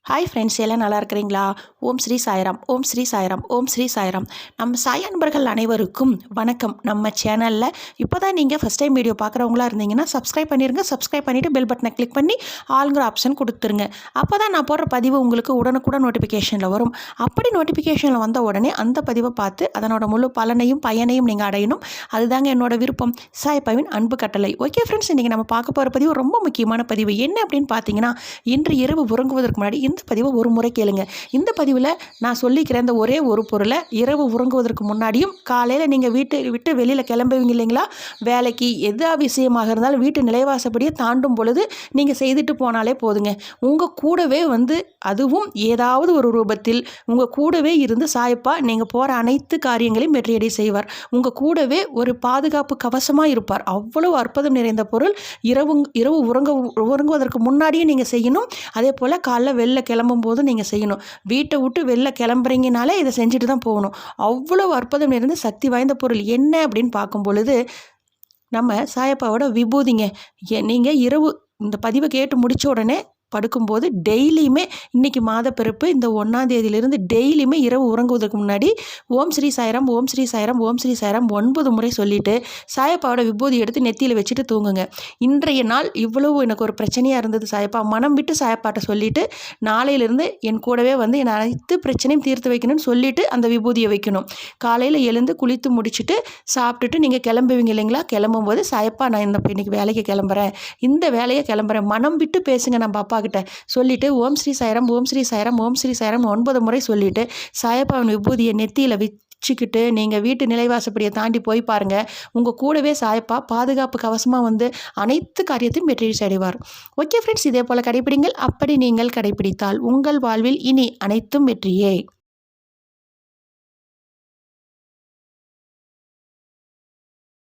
Hi friends, எல்லாம் நல்லா இருக்கிறீங்களா? ஓம் ஸ்ரீ சாய்ராம், ஓம் ஸ்ரீ சாய்ராம், ஓம் ஸ்ரீ சாய்ராம். நம்ம சாய் அன்பர்கள் அனைவருக்கும் வணக்கம். நம்ம சேனலில் இப்போ தான் நீங்கள் ஃபஸ்ட் டைம் வீடியோ பார்க்குறவங்களா இருந்தீங்கன்னா சப்ஸ்கிரைப் பண்ணிடுங்க. சப்ஸ்கிரைப் பண்ணிவிட்டு பெல் பட்டனை கிளிக் பண்ணி ஆளுங்கிற ஆப்ஷன் கொடுத்துருங்க. அப்போ தான் நான் போடுற பதிவு உங்களுக்கு உடனுக்குடன் நோட்டிஃபிகேஷனில் வரும். அப்படி நோட்டிஃபிகேஷனில் வந்த உடனே அந்த பதிவை பார்த்து அதனோட முழு பலனையும் பயனையும் நீங்கள் அடையணும். அதுதாங்க என்னோட விருப்பம். சாய்ப்பாவின் அன்பு கட்டளை. ஓகே ஃப்ரெண்ட்ஸ், இன்றைக்கி நம்ம பார்க்க போகிற பதிவு ரொம்ப முக்கியமான பதிவு. என்ன அப்படின்னு பார்த்தீங்கன்னா, இன்று இரவு உறங்குவதற்கு முன்னாடி இந்த பதிவை ஒரு முறை கேளுங்க. இந்த பதிவில் நான் சொல்லிக்கிற இந்த ஒரே ஒரு பொருளை இரவு உறங்குவதற்கு முன்னாடியும் காலையில் நீங்கள் வீட்டை விட்டு வெளியில் கிளம்புவீங்க இல்லைங்களா, வேலைக்கு எதா விஷயமாக இருந்தாலும் வீட்டு நிலைவாசப்படியே தாண்டும் பொழுது நீங்கள் செய்துட்டு போனாலே போதுங்க. உங்கள் கூடவே அதுவும் ஏதாவது ஒரு ரூபத்தில் உங்கள் கூடவே இருந்து சாயப்பா நீங்கள் போகிற அனைத்து காரியங்களையும் வெற்றியடை செய்வார். உங்கள் கூடவே ஒரு பாதுகாப்பு கவசமாக இருப்பார். அவ்வளவு அற்புதம் நிறைந்த பொருள். இரவு உறங்குவதற்கு முன்னாடியே நீங்கள் செய்யணும். அதே போல் காலைல வெளில கிளம்பும் போதும் நீங்கள் செய்யணும். வீட்டை விட்டு வெளில கிளம்புறீங்கனாலே இதை செஞ்சுட்டு தான் போகணும். அவ்வளவு அற்புதம் நிறைந்த சக்தி வாய்ந்த பொருள். என்ன அப்படின்னு பார்க்கும் பொழுது நம்ம சாயப்பாவோட விபூதிங்க. நீங்கள் இரவு இந்த பதிவை கேட்டு முடித்த உடனே படுக்கும்போது டெய்லியுமே, இன்றைக்கி மாதப்பிறப்பு இந்த 1ஆம் தேதியிலிருந்து டெய்லியுமே இரவு உறங்குவதற்கு முன்னாடி ஓம் ஸ்ரீ சாய்ராம், ஓம் ஸ்ரீ சாய்ராம், ஓம் ஸ்ரீ சாய்ராம் 9 முறை சொல்லிவிட்டு சாயப்பாவோட விபூதி எடுத்து நெத்தியில் வச்சுட்டு தூங்குங்க. இன்றைய நாள் இவ்வளவு எனக்கு ஒரு பிரச்சனையாக இருந்தது சாயப்பா, மனம் விட்டு சாயப்பாட்ட சொல்லிவிட்டு நாளையிலிருந்து என் கூடவே என் அனைத்து பிரச்சனையும் தீர்த்து வைக்கணும்னு சொல்லிவிட்டு அந்த விபூதியை வைக்கணும். காலையில் எழுந்து குளித்து முடிச்சுட்டு சாப்பிட்டுட்டு நீங்கள் கிளம்புவீங்க இல்லைங்களா, கிளம்பும்போது சாயப்பா நான் இன்னைக்கு வேலைக்கு கிளம்புறேன், இந்த வேலையை கிளம்புறேன், மனம் விட்டு பேசுங்க. நான் பாப்பா கிட்ட சொல்லிட்டு ஓம் ஸ்ரீ சாய்ராம், ஓம் ஸ்ரீ சாய்ராம், ஓம் ஸ்ரீ சாய்ராம் 9 முறை சொல்லிட்டு சாயப்பாவின் விபூதியை நெத்தியில் வச்சுக்கிட்டு நீங்கள் வீட்டு நிலைவாசப்படியை தாண்டி போய் பாருங்கள். உங்கள் கூடவே சாயப்பா பாதுகாப்பு கவசமாக அனைத்து காரியத்தையும் வெற்றி அடைவார். ஓகே ஃப்ரெண்ட்ஸ், இதே போல் கடைப்பிடிங்கள். அப்படி நீங்கள் கடைப்பிடித்தால் உங்கள் வாழ்வில் இனி அனைத்தும் வெற்றியே.